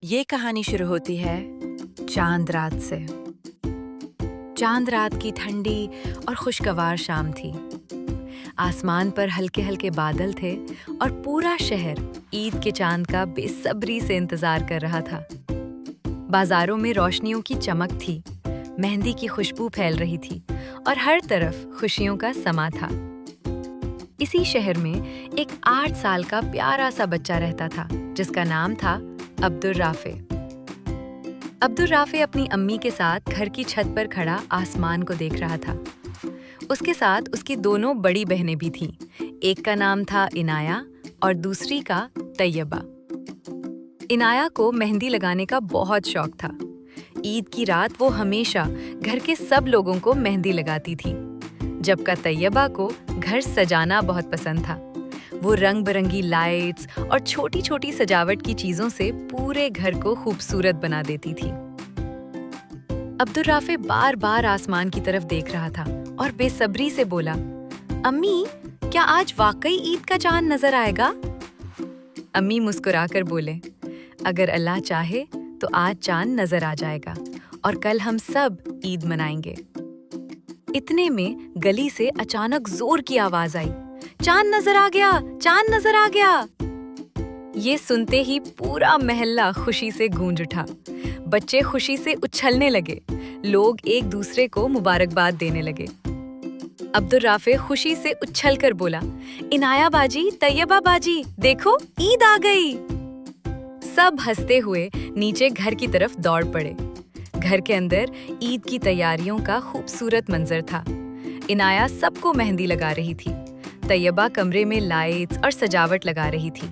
ये कहानी शुरू होती है चांद रात से। चांद रात की ठंडी और खुशगवार शाम थी। आसमान पर हल्के हल्के बादल थे और पूरा शहर ईद के चांद का बेसब्री से इंतजार कर रहा था। बाजारों में रोशनियों की चमक थी, मेहंदी की खुशबू फैल रही थी और हर तरफ खुशियों का समा था। इसी शहर में एक 8 साल का प्यारा सा बच्चा रहता था जिसका नाम था अब्दुल राफे। अब्दुल राफे अपनी अम्मी के साथ घर की छत पर खड़ा आसमान को देख रहा था। उसके साथ उसकी दोनों बड़ी बहनें भी थीं। एक का नाम था इनाया और दूसरी का तैयबा। इनाया को मेहंदी लगाने का बहुत शौक था। ईद की रात वो हमेशा घर के सब लोगों को मेहंदी लगाती थी, जबकि तैयबा को घर सजाना बहुत पसंद था। वो रंग बिरंगी लाइट्स और छोटी छोटी सजावट की चीजों से पूरे घर को खूबसूरत बना देती थी। अब्दुल राफे बार बार आसमान की तरफ देख रहा था और बेसब्री से बोला, अम्मी, क्या आज वाकई ईद का चांद नजर आएगा? अम्मी मुस्कुराकर बोले, अगर अल्लाह चाहे तो आज चांद नजर आ जाएगा और कल हम सब ईद मनाएंगे। इतने में गली से अचानक जोर की आवाज आई, चांद नजर आ गया, चांद नजर आ गया। ये सुनते ही पूरा मोहल्ला खुशी से गूंज उठा। बच्चे खुशी से उछलने लगे, लोग एक दूसरे को मुबारकबाद देने लगे। अब्दुल राफे खुशी से उछलकर बोला, इनाया बाजी, तैयबा बाजी, देखो ईद आ गई। सब हंसते हुए नीचे घर की तरफ दौड़ पड़े। घर के अंदर ईद की तैयारियों का खूबसूरत मंजर था। इनाया सबको मेहंदी लगा रही थी, तैयबा कमरे में लाइट्स और सजावट लगा रही थी।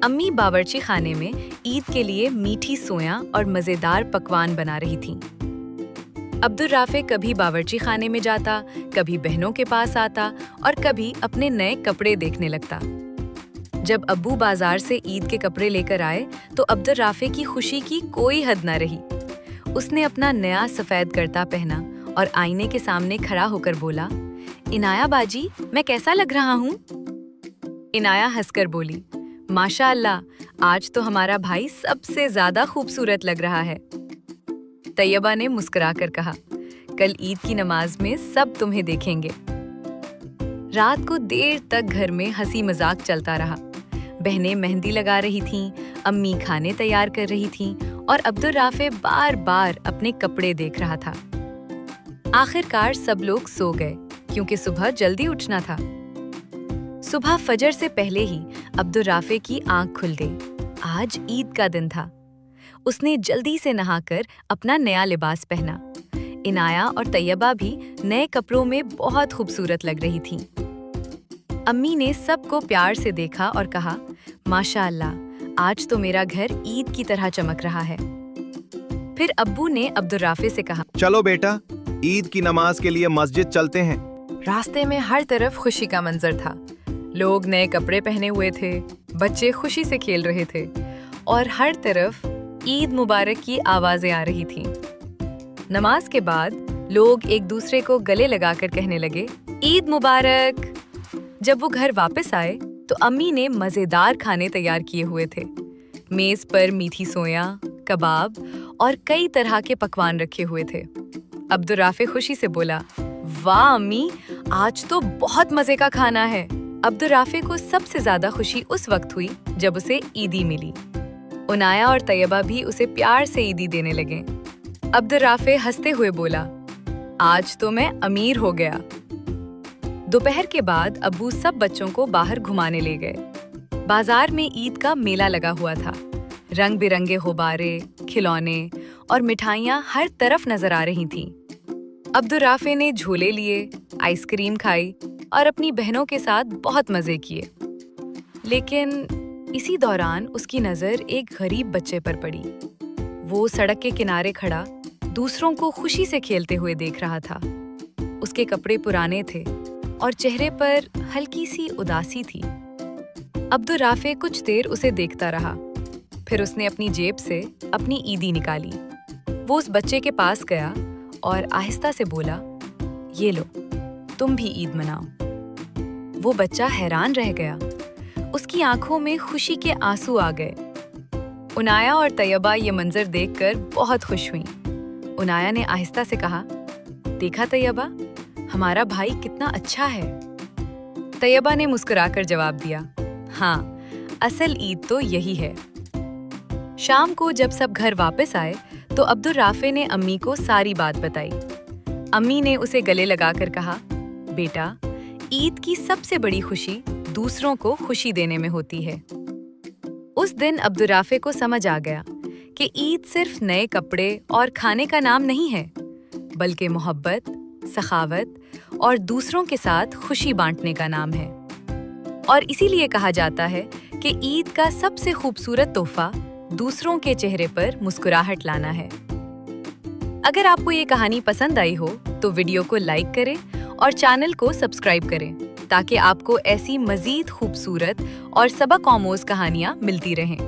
अम्मी बावर्ची खाने में ईद के लिए मीठी सोया और मजेदार पकवान बना रही थीं। अब्दुल राफे कभी बावर्ची खाने में जाता, कभी बहनों के पास आता और कभी अपने नए कपड़े देखने लगता। जब अब्बू बाजार से ईद के कपड़े लेकर आए तो अब्दुल राफे की खुशी की कोई हद न रही। उसने अपना नया सफेद कुर्ता पहना और आईने के सामने खड़ा होकर बोला, इनाया बाजी, मैं कैसा लग रहा हूँ? इनाया हंसकर बोली, माशाअल्लाह, आज तो हमारा भाई सबसे ज्यादा खूबसूरत लग रहा है। तैयबा ने मुस्कुराकर कहा, कल ईद की नमाज में सब तुम्हें देखेंगे। रात को देर तक घर में हंसी मजाक चलता रहा। बहनें मेहंदी लगा रही थीं, अम्मी खाने तैयार कर रही थीं और अब्दुल राफे बार बार अपने कपड़े देख रहा था। आखिरकार सब लोग सो गए क्योंकि सुबह जल्दी उठना था। सुबह फजर से पहले ही अब्दुल राफे की आंख खुल गई। आज ईद का दिन था। उसने जल्दी से नहाकर अपना नया लिबास पहना। इनाया और तैयबा भी नए कपड़ों में बहुत खूबसूरत लग रही थीं। अम्मी ने सबको प्यार से देखा और कहा, माशाअल्लाह, आज तो मेरा घर ईद की तरह चमक रहा है। फिर अब्बू ने अब्दुल राफे से कहा, चलो बेटा, ईद की नमाज के लिए मस्जिद चलते हैं। रास्ते में हर तरफ खुशी का मंजर था। लोग नए कपड़े पहने हुए थे, बच्चे खुशी से खेल रहे थे और हर तरफ ईद मुबारक की आवाजें आ रही थीं। नमाज के बाद लोग एक दूसरे को गले लगाकर कहने लगे, ईद मुबारक। जब वो घर वापस आए तो अम्मी ने मजेदार खाने तैयार किए हुए थे। मेज पर मीठी सोया, कबाब और कई तरह के पकवान रखे हुए थे। अब्दुल राफे खुशी से बोला, वाह अम्मी, आज तो बहुत मजे का खाना है। अब्दुल राफे को सबसे ज्यादा खुशी उस वक्त हुई जब उसे ईदी मिली। इनाया और तैयबा भी उसे प्यार से ईदी देने लगे। अब्दुल राफे हंसते हुए बोला, आज तो मैं अमीर हो गया। दोपहर के बाद अब्बू सब बच्चों को बाहर घुमाने ले गए। बाजार में ईद का मेला लगा हुआ था। रंग बिरंगे गुब्बारे, खिलौने और मिठाइयाँ हर तरफ नजर आ रही थीं। अब्दुल राफे ने झूले लिए, आइसक्रीम खाई और अपनी बहनों के साथ बहुत मजे किए। लेकिन इसी दौरान उसकी नजर एक गरीब बच्चे पर पड़ी। वो सड़क के किनारे खड़ा दूसरों को खुशी से खेलते हुए देख रहा था। उसके कपड़े पुराने थे और चेहरे पर हल्की सी उदासी थी। अब्दुल राफे कुछ देर उसे देखता रहा। फिर उसने अपनी जेब से अपनी ईदी निकाली। वो उस बच्चे के पास गया और आहिस्ता से बोला, ये लो, तुम भी ईद मनाओ। वो बच्चा हैरान रह गया। उसकी आंखों में खुशी के आंसू आ गए। उनाया और तैयबा ये मंजर देखकर बहुत खुश हुईं। उनाया ने आहिस्ता से कहा, देखा तैयबा, हमारा भाई कितना अच्छा है। तैयबा ने मुस्कुराकर जवाब दिया, हाँ, असल ईद तो यही है। शाम को जब सब घर वापस आए तो अब्दुल राफे ने अम्मी को सारी बात बताई। अम्मी ने उसे गले लगाकर कहा, बेटा, ईद की सबसे बड़ी खुशी दूसरों को खुशी देने में होती है। उस दिन अब्दुल राफे को समझ आ गया कि ईद सिर्फ नए कपड़े और खाने का नाम नहीं है, बल्कि मोहब्बत, सखावत और दूसरों के साथ खुशी बांटने का नाम है। और इसीलिए कहा जाता है कि ईद का सबसे खूबसूरत तोहफा दूसरों के चेहरे पर मुस्कुराहट लाना है। अगर आपको ये कहानी पसंद आई हो तो वीडियो को लाइक करें और चैनल को सब्सक्राइब करें ताकि आपको ऐसी मज़ीद खूबसूरत और सबक आमोज़ कहानियाँ मिलती रहें।